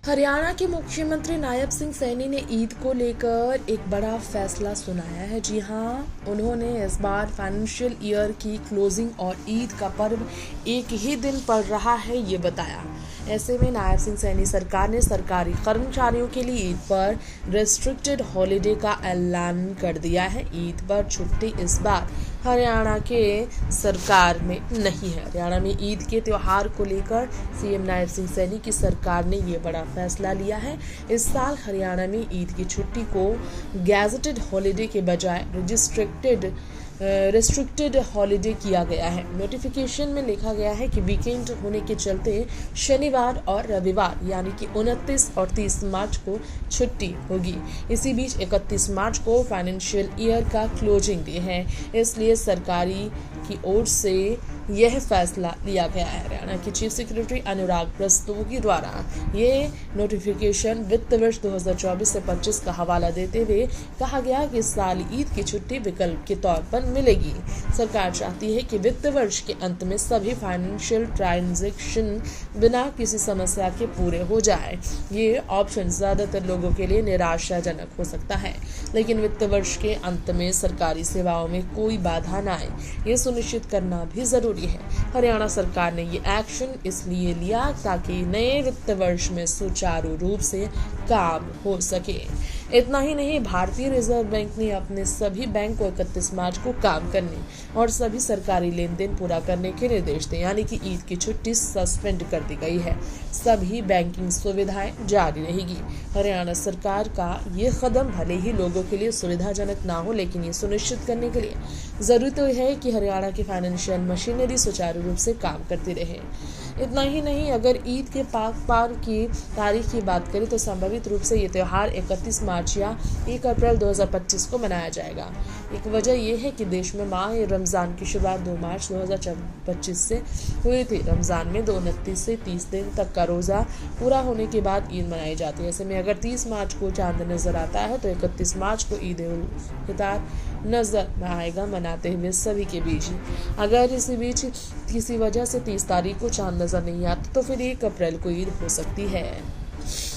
हरियाणा के मुख्यमंत्री नायब सिंह सैनी ने ईद को लेकर एक बड़ा फैसला सुनाया है। जी हां, उन्होंने इस बार फाइनेंशियल ईयर की क्लोजिंग और ईद का पर्व एक ही दिन पड़ रहा है, ये बताया। ऐसे में नायब सिंह सैनी सरकार ने सरकारी कर्मचारियों के लिए ईद पर रेस्ट्रिक्टेड हॉलिडे का ऐलान कर दिया है। ईद पर छुट्टी इस बार हरियाणा के सरकार में नहीं है। हरियाणा में ईद के त्योहार को लेकर सीएम नायब सिंह सैनी की सरकार ने ये बड़ा फैसला लिया है। इस साल हरियाणा में ईद की छुट्टी को गैजेटेड हॉलिडे के बजाय रेस्ट्रिक्टेड हॉलिडे किया गया है। नोटिफिकेशन में लिखा गया है कि वीकेंड होने के चलते शनिवार और रविवार यानी कि 29 और 30 मार्च को छुट्टी होगी। इसी बीच 31 मार्च को फाइनेंशियल ईयर का क्लोजिंग डे है, इसलिए सरकारी की ओर से यह फैसला लिया गया है। हरियाणा के चीफ सेक्रेटरी अनुराग प्रस्तोगी द्वारा ये नोटिफिकेशन वित्त वर्ष 2024 से 25 का हवाला देते हुए कहा गया कि इस साल ईद की छुट्टी विकल्प के तौर पर मिलेगी। सरकार चाहती है कि वित्त वर्ष के अंत में सभी फाइनेंशियल ट्रांजैक्शन बिना किसी समस्या के पूरे हो जाए। ये ऑप्शन ज्यादातर लोगों के लिए निराशाजनक हो सकता है, लेकिन वित्त वर्ष के अंत में सरकारी सेवाओं में कोई बाधा न आए, ये सुनिश्चित करना भी जरूरी है। हरियाणा सरकार ने ये एक्शन इसलिए लिया ताकि नए वित्त वर्ष में सुचारू रूप से काम हो सके। इतना ही नहीं, भारतीय रिजर्व बैंक ने अपने सभी बैंक को 31 मार्च को काम करने और सभी सरकारी लेन देन पूरा करने के निर्देश दिए, यानी कि ईद की छुट्टी सस्पेंड कर दी गई है। सभी बैंकिंग सुविधाएं जारी रहेगी। हरियाणा सरकार का ये कदम भले ही लोगों के लिए सुविधाजनक ना हो, लेकिन ये सुनिश्चित करने के लिए जरूरी तो है कि हरियाणा की फाइनेंशियल मशीनरी सुचारू रूप से काम करती रहे। इतना ही नहीं, अगर ईद के पार की तारीख की बात करें तो संभावित रूप से ये त्यौहार 31 मार्च या 1 अप्रैल 2025 को मनाया जाएगा। एक वजह यह है कि देश में माह रमज़ान की शुरुआत 2 मार्च 2025 से हुई थी। रमज़ान में 29 से 30 दिन तक का रोज़ा पूरा होने के बाद ईद मनाई जाती है। ऐसे में अगर 30 मार्च को चांद नजर आता है तो 31 मार्च को ईद उल फितर नजर आएगा मनाते हुए सभी के बीच। अगर इसी बीच किसी वजह से 30 तारीख को चांद नजर नहीं आता तो फिर 1 अप्रैल को ईद हो सकती है।